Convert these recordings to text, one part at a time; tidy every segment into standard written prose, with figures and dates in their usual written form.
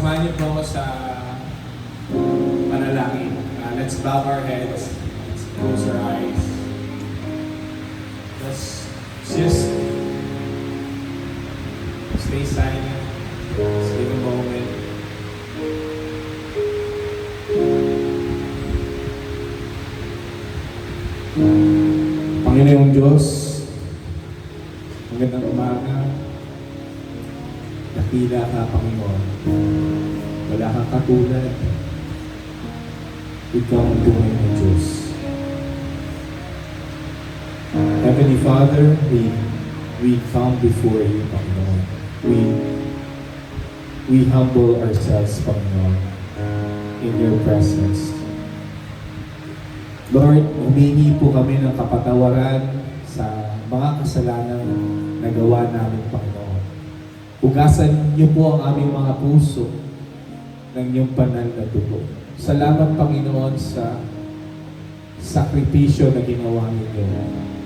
samahan niyo po ako sa panalangin. Let's bow our heads. Let's close our eyes. Let's just stay silent. Let's give a moment. Panginoong Diyos, magandang umaga. Dakila ka, Panginoon. Wala kang katulad. Ikaw ang tunay na Diyos. Heavenly Father, we come before you, Panginoon. We humble ourselves, Panginoon, in your presence. Lord, humingi po kami ng kapatawaran sa mga kasalanan na gawa namin, Panginoon. Hugasan niyo po ang aming mga puso ng iyong banal na dugo. Salamat, Panginoon, sa sakripisyo na ginawa ninyo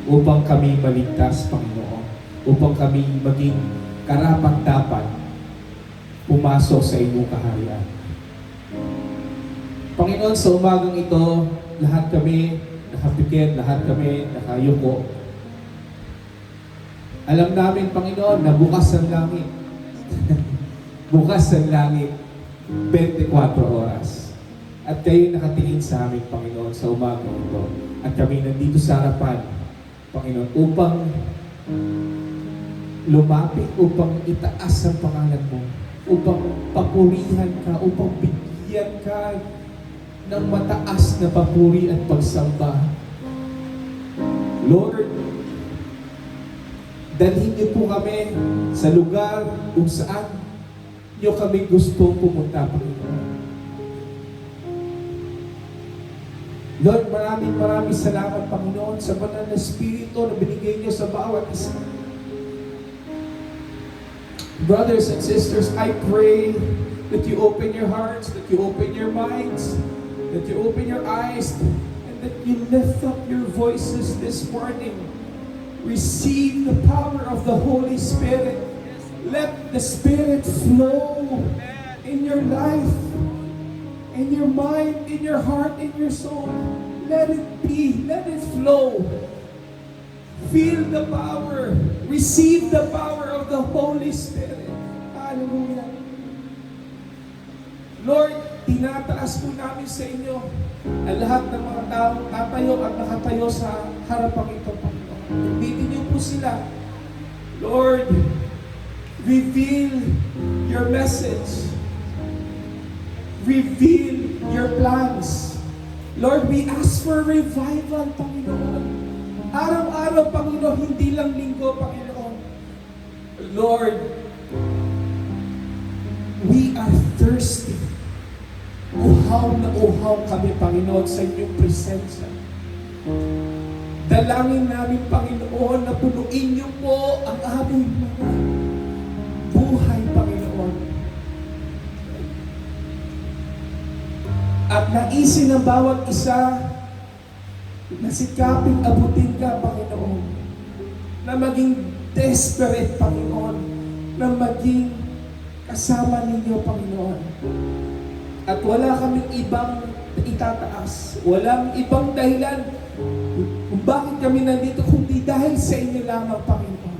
upang kami maligtas, Panginoon. Upang kami maging karapat-dapat pumasok sa inyong kaharian. Panginoon, sa umagang ito, lahat kami nakapikit, lahat kami nakayuko. Alam namin, Panginoon, na bukas ang langit. Bukas ang langit, 24 oras. At kayo nakatingin sa amin, Panginoon, sa umagang ito. At kami nandito sa harapan, Panginoon, upang lumapit, upang itaas ang pangalan mo, upang papurihan ka, upang bigyan ka ng mataas na papuri at pagsamba. Lord, dalhin niyo po kami sa lugar kung saan niyo kami gustong pumunta, Panginoon. Lord, maraming salamat, Panginoon, sa banal na Espiritu na binigay niyo sa bawat isa. Brothers and sisters, I pray that you open your hearts, that you open your minds, that you open your eyes, and that you lift up your voices this morning. Receive the power of the Holy Spirit. Let the Spirit flow in your life, in your mind, in your heart, in your soul. Let it be, let it flow. Feel the power. Receive the power of the Holy Spirit. Hallelujah. Lord, tinataas po namin sa inyo ang lahat ng mga taong tatayo at nakatayo sa harapang ito, Panginoon. Gamitin niyo po sila. Lord, reveal your message. Reveal your plans. Lord, we ask for revival, Panginoon. Araw-araw, Panginoon, hindi lang linggo, Panginoon. Lord, we are thirsty. Uhaw na uhaw kami, Panginoon, sa inyong presensya. Dalangin namin, Panginoon, na punuin niyo po ang aming mga buhay, Panginoon. At naisin ng bawat isa na sikaping abutin ka, Panginoon. Na maging desperate, Panginoon. Na maging kasama ninyo, Panginoon. At wala kaming ibang itataas. Walang ibang dahilan kung bakit kami nandito, kundi dahil sa inyo lamang, Panginoon.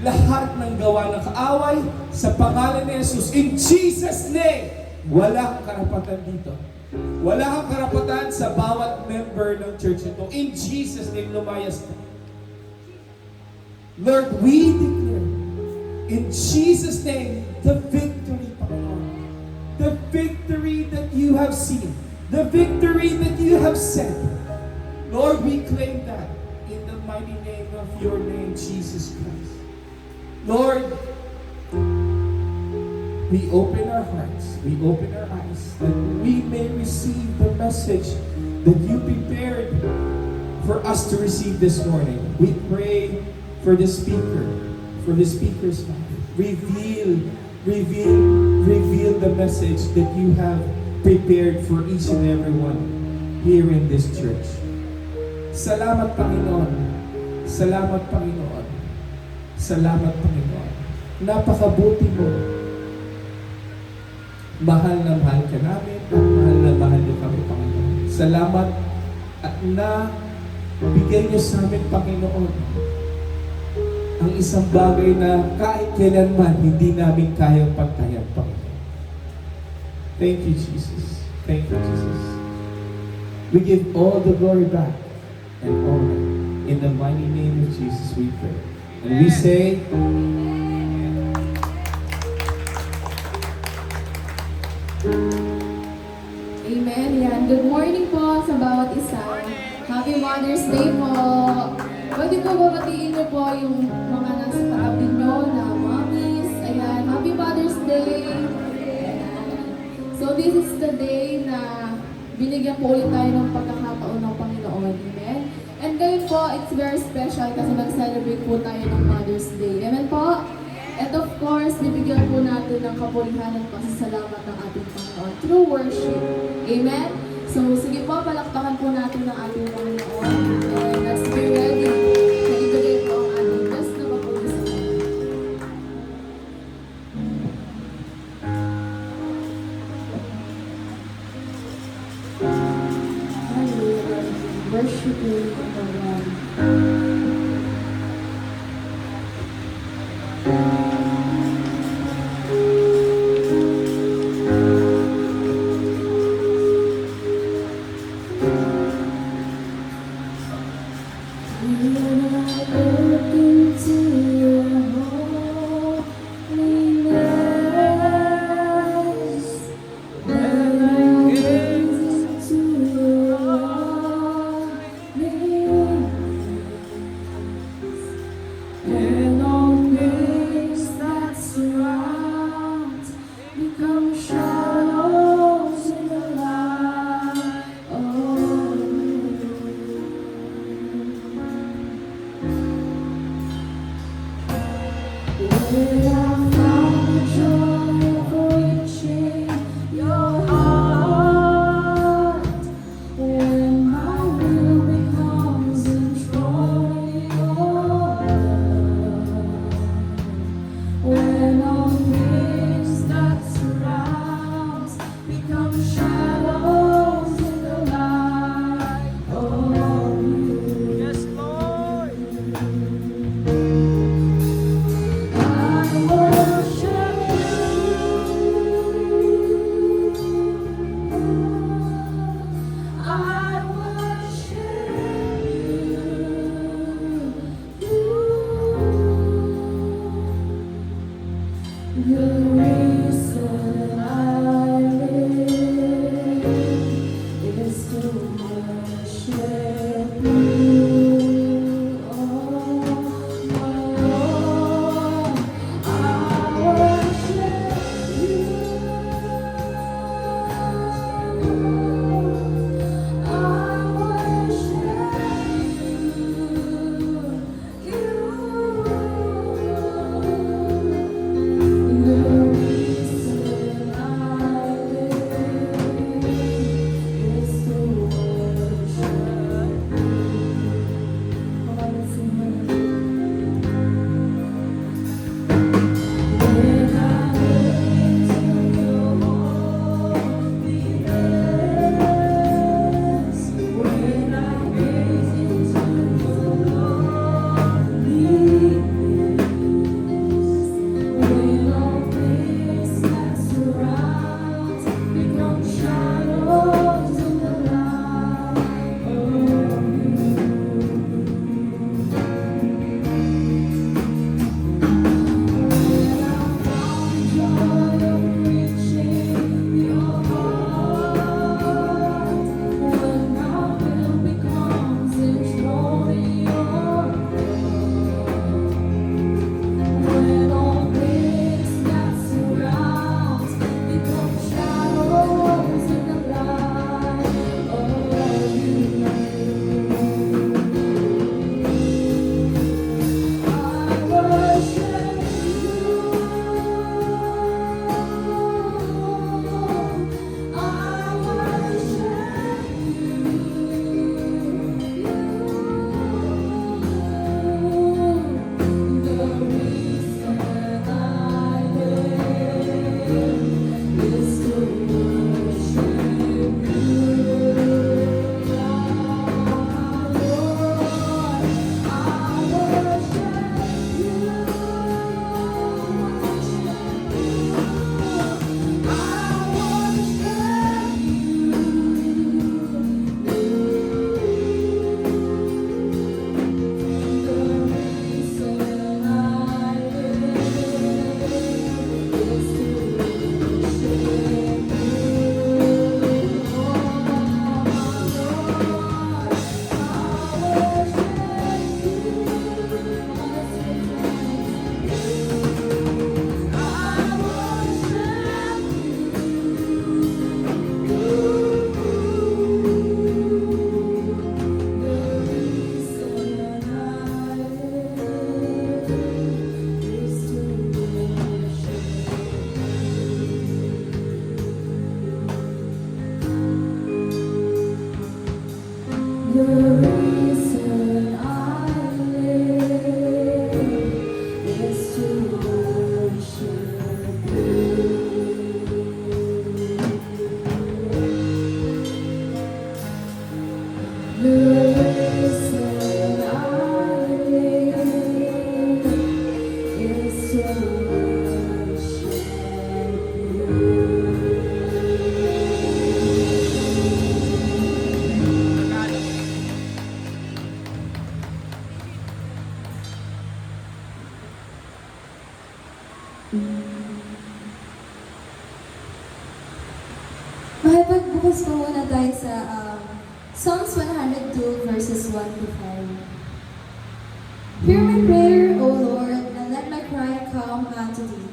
Lahat ng gawa ng kaaway sa pangalan ni Jesus, in Jesus' name, wala kang karapatan dito. Wala kang karapatan sa bawat member ng church ito. In Jesus' name, lumayas ka. Lord, we declare, in Jesus' name, the victory, Panginoon. The victory that you have seen. The victory that you have said. Lord, we claim that in the mighty name of your name, Jesus Christ. Lord, we open our hearts, we open our eyes, that we may receive the message that you prepared for us to receive this morning. We pray for the speaker, for the speaker's mouth. Reveal the message that you have prepared for each and every one here in this church. Salamat, Panginoon. Salamat, Panginoon. Salamat, Panginoon. Napakabuti mo. Mahal na mahal ka namin at mahal na mahal niyo kami, Panginoon. Salamat at na bigay niyo sa amin, Panginoon, ang isang bagay na kahit kailanman hindi namin kayang pagtayan, Panginoon. Thank you, Jesus. Thank you, Jesus. We give all the glory back and honor. In the mighty name of Jesus we pray. And we say, Amen. Yan. Good morning po sa bawat isa. Happy Mother's Day po. Pwede po babatiin niyo po yung mga nasa katabi niyo na mommies. Ayan. Happy Mother's Day. Ayan. So this is the day na binigyan po ulit tayo ng pagkakataon ng Panginoon. Amen. And ngayon po, it's very special kasi nag-celebrate po tayo ng Mother's Day. Amen po. And of course, bibigyan po natin ng kapurihan at pasasalamat ng ating Panginoon through worship. Amen? So, sige po, palakpakan po natin ang ating Panginoon. And let's be ready na ibigay po ang ating best na papuri sa Kanya. Hallelujah. Worship you, Lord. The reason I live is to worship you. The reason I live is to worship Makipagbukas po muna tayo sa Psalms 102 verses 1 to 5. Hear my prayer, O Lord, and let my cry come unto thee.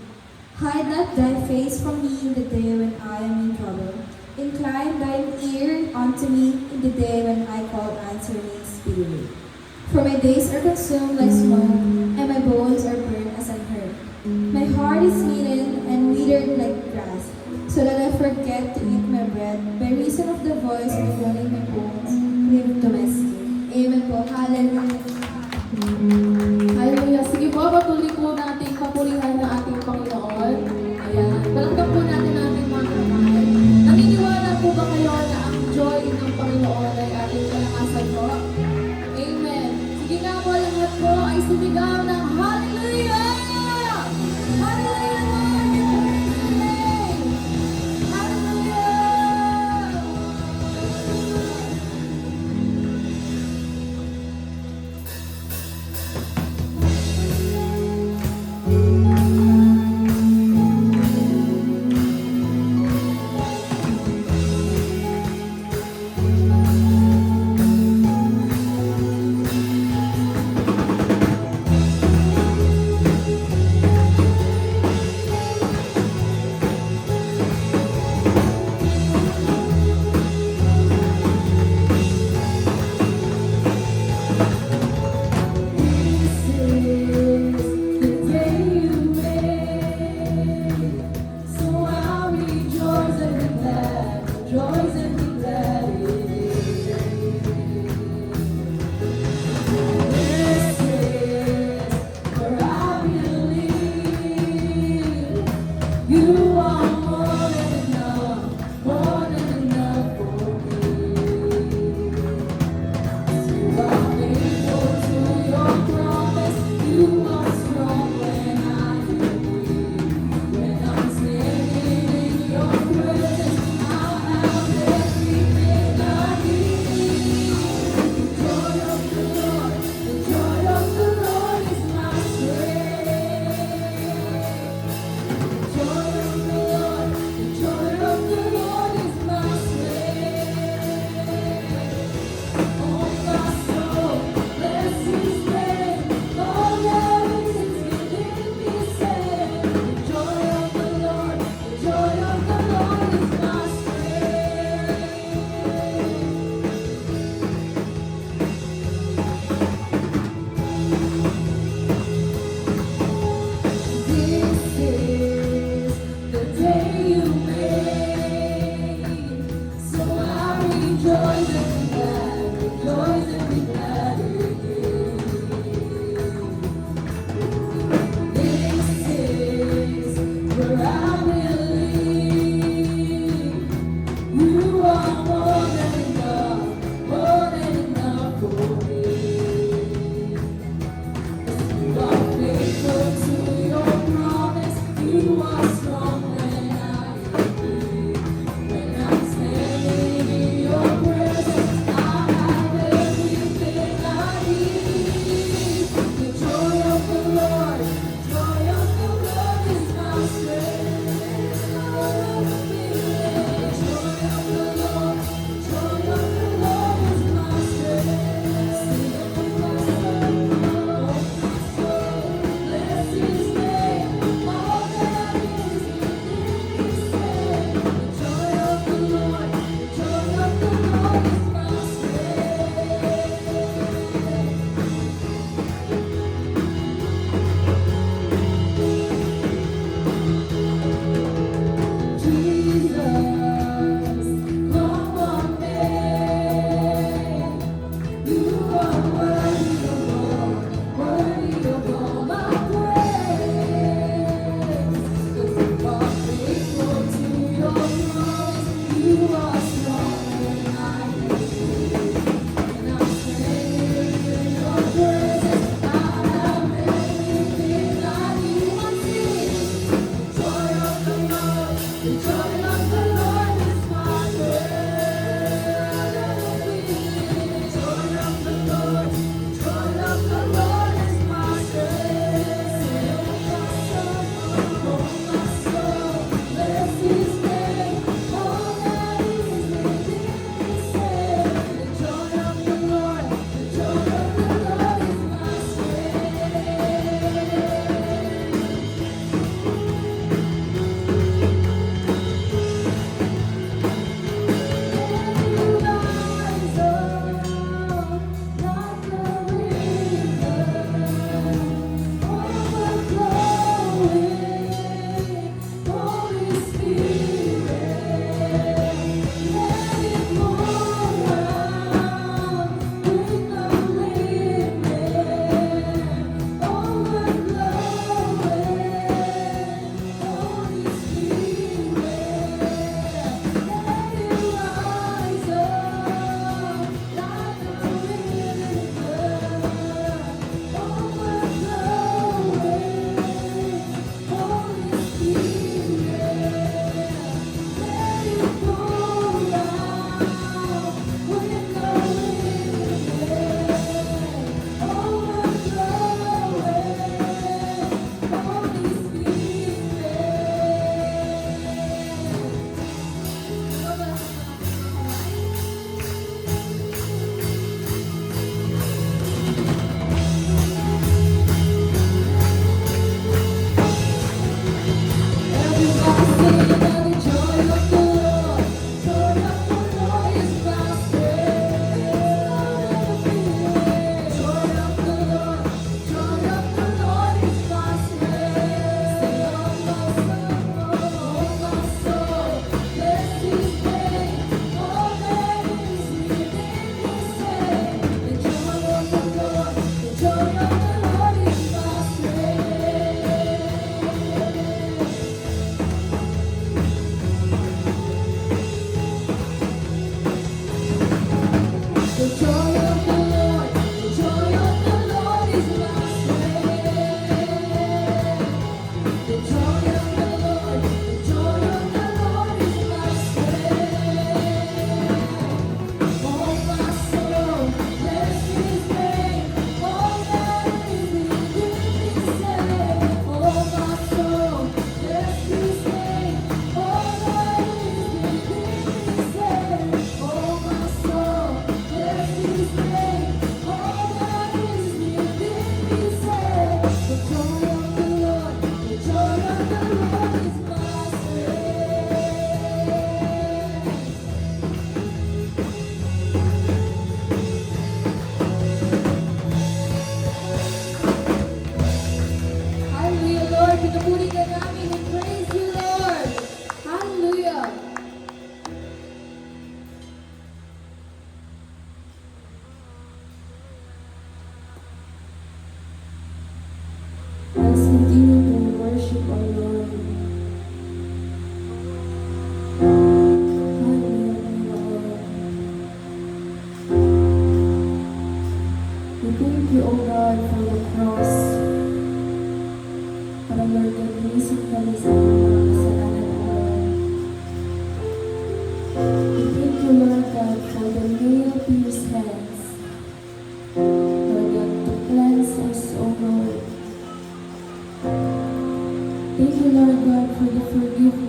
Hide not thy face from me in the day when I am in trouble. Incline thine ear unto me in the day when I call, answer me speedily. For my days are consumed like smoke, and my bones are burned as an herb. My heart is smitten and withered like grass, so that I forget to eat my bread, by reason of the voice of groaning my bones, cleave to my skin. Amen po. Hallelujah. Hallelujah. Sige po, patuloy po natin papurihan ng ating Panginoon. Ayan. Palakpan po natin ating mga kamay. Naniniwala po ba kayo na ang joy ng Panginoon ay ating kalakasan po? Amen. Sige nga po, lahat po ay sumigaw ng Hallelujah! Hallelujah, Lord! We praise your name! Hallelujah!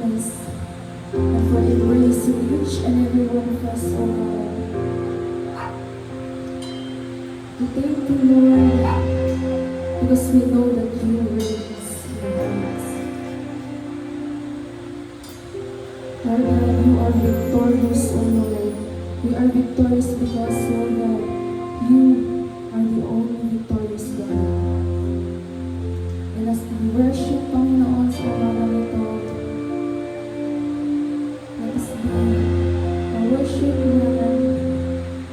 kindness and for embracing each and every one of us, O God. We thank you, Lord, because we know that you reigns in our hearts. Lord God, you are victorious, O Lord. We are victorious because, Lord God, you are the only victorious God. And as we worship, Panginoon, sa umagang ito, let us be a worship na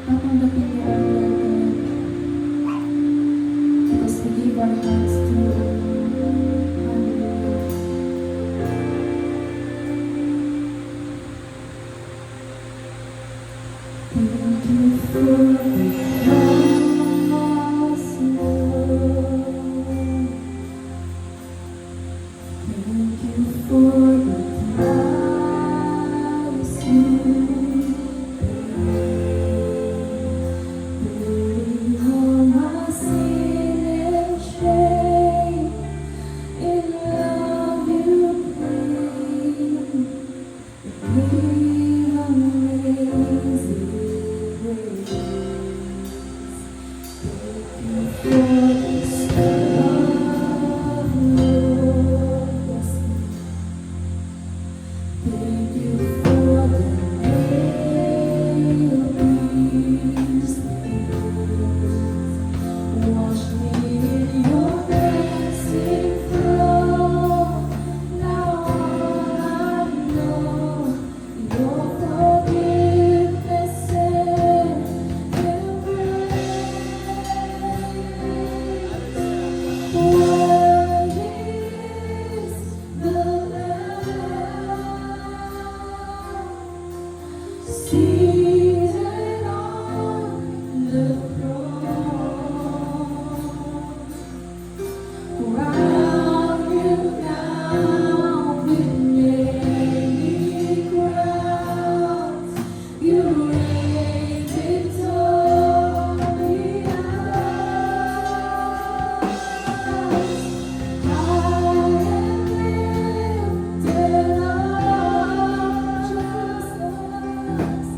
tatanggapin niyo, O Lord God, because we give our hearts to you. Hallelujah. Thank you for the cross, Lord. Thank you for the price you paid, bearing all my sin and shame. In love you gave amazing grace. Thank you for this love, Lord. Yes, thank you for the nail-pierced hands. Wash me in your blessing flow. Now all I know, your forgiveness and embrace. Worthy is the Lamb seated on the throne. Crown you now with many crowns. You reign victorious. High and lifted up, Jesus,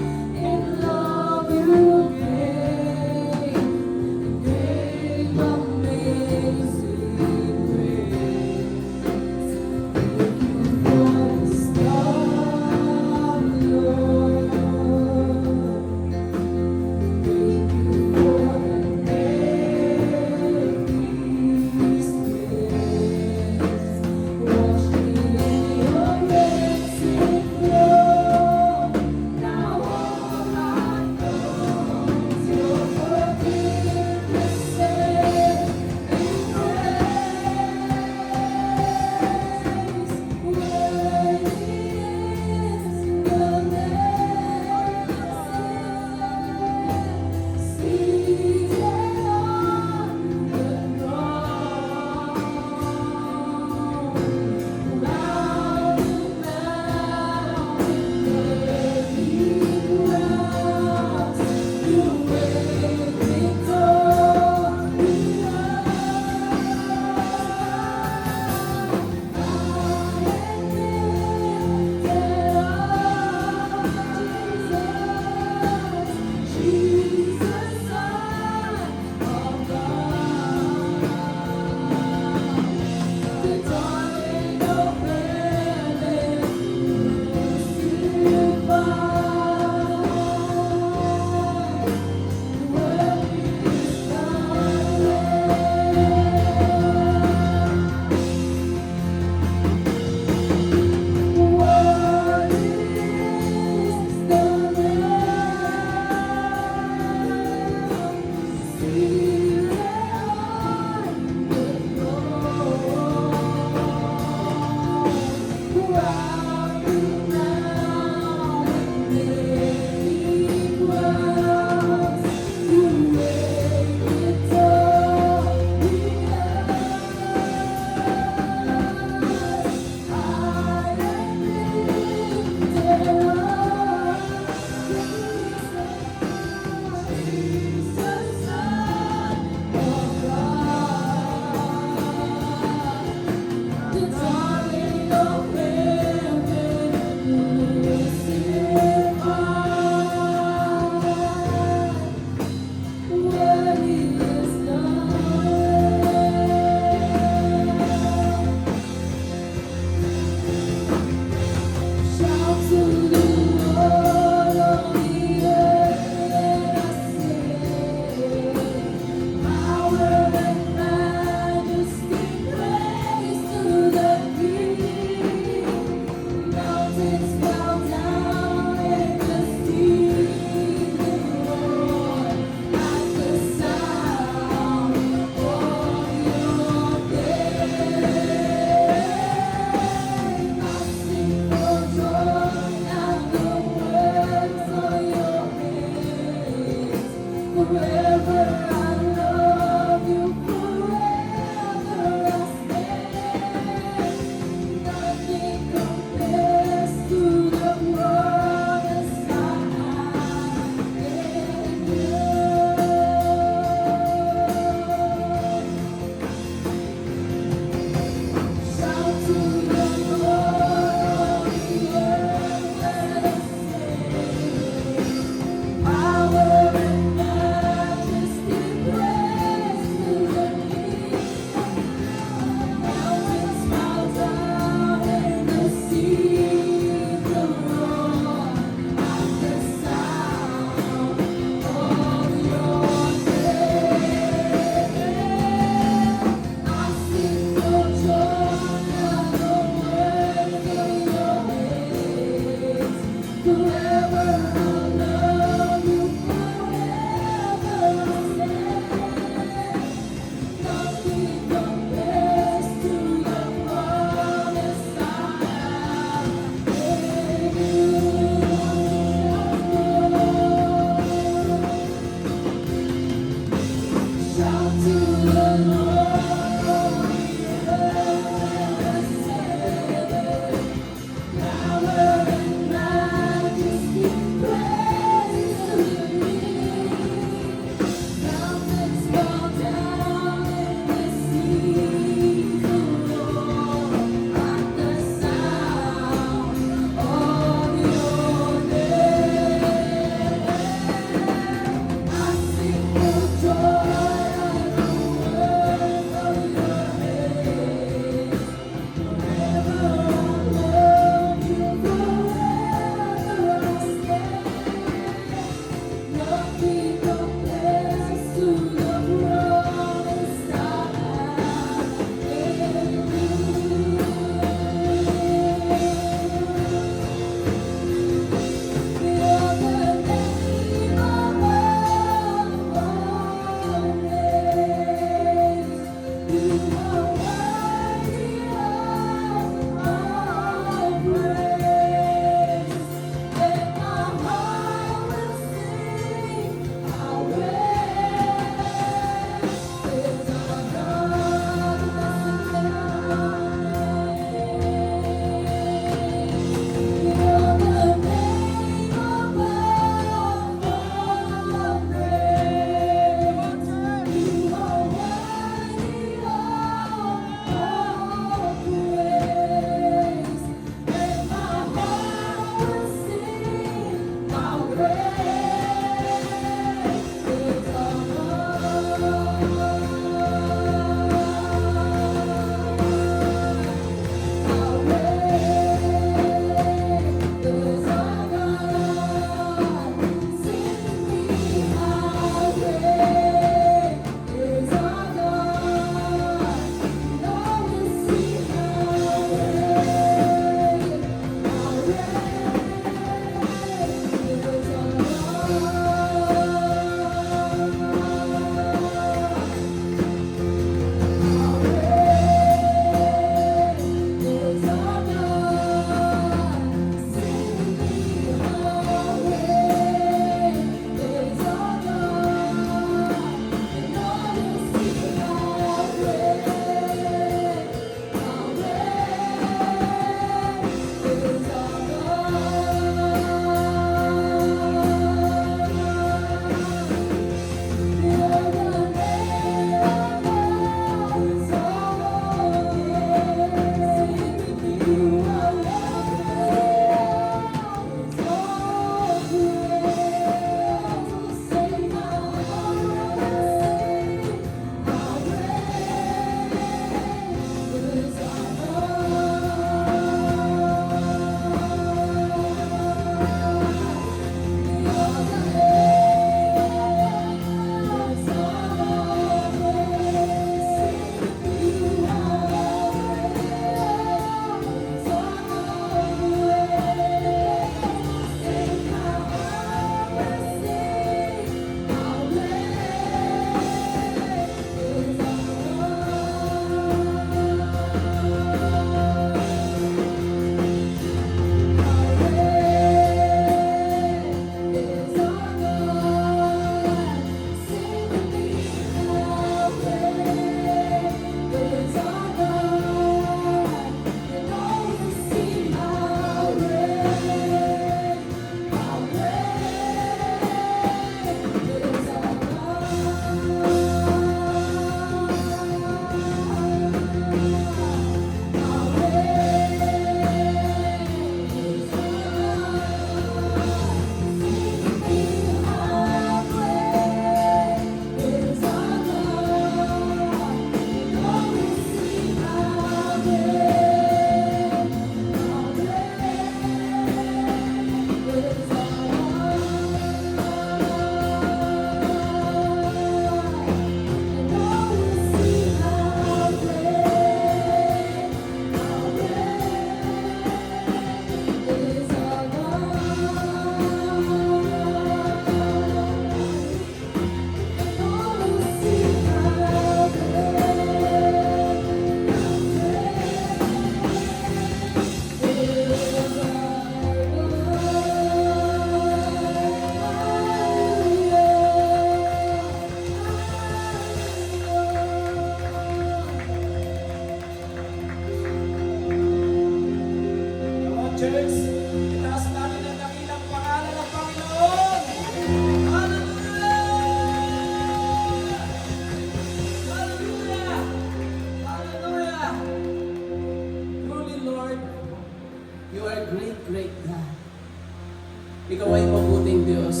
Panginoong Diyos.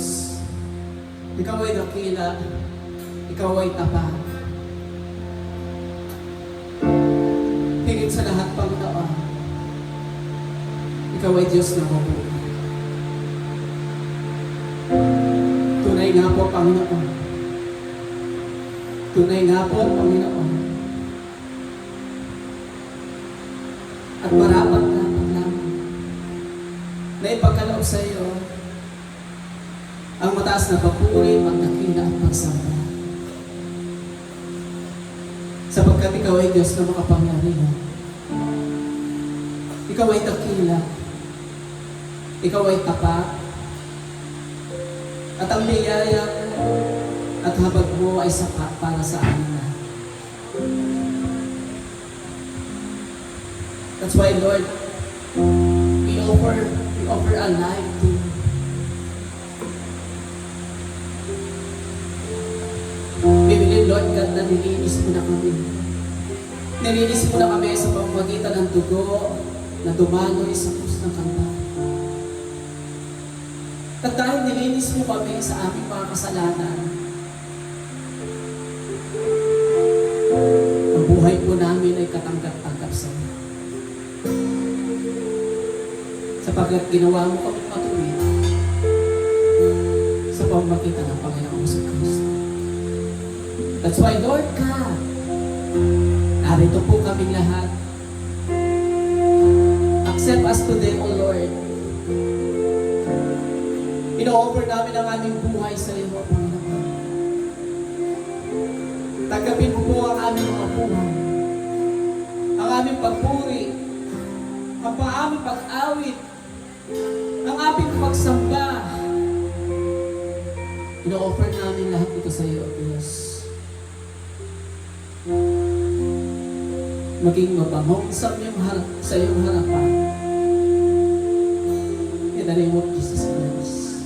Ikaw ay dakila, ikaw ay tapat. Higit sa lahat, Panginoon, ikaw ay Diyos na mabuhay. Tunay nga po, Panginoon. Tunay nga po, Panginoon. At marapat-dapat lang na ipagkaloob sa iyo ang mataas na papuri, pagdakila at pagsamba. Sapagkat ikaw ay Diyos na makapangyarihan. Ikaw ay dakila. Ikaw ay tapat. At ang biyaya at habag mo ay sapat para sa amin na. That's why, Lord, we offer a life to you. We believe, Lord God, na nilinis mo na kami. Nilinis mo na kami sa pamamagitan ng dugo na dumaloy sa krus ng Kalbaryo. At dahil nilinis mo kami sa aming mga kasalanan, ang buhay po namin ay katanggap-tanggap sa iyo. Sapagkat ginawa mo kami matuwid sa pamamagitan ng Panginoong Kristo. That's why, Lord God, narito po kaming lahat. Accept us today, O Lord. Ino-offer namin ang aming buhay sa iyo, Panginoon. Tanggapin mo po ang aming mga buhay, ang aming pagpuri, ang aming pag-awit, ang aming pagsamba. Ino-offer namin lahat ito sa iyo, Diyos. Maging mabangong sa iyong harapan. In the name of Jesus Christ.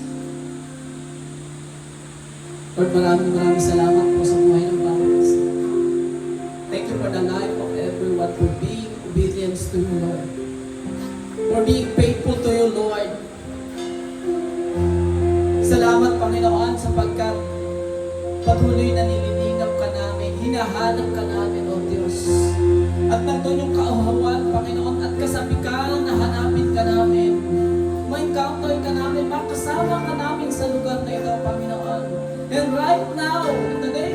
Lord, maraming salamat po sa buhay ng bawat isa. Thank you for the life of everyone, for being obedient to you, Lord. For being faithful to you, Lord. Salamat, Panginoon, sapagkat patuloy na nililingap ka namin, hinahanap ka namin, O Diyos. At nandun yung kauhawan, Panginoon, at kasabikan na hanapin ka namin. Ma-encounter ka namin, makasama ka namin sa lugar na ito, Panginoon. And right now, in the name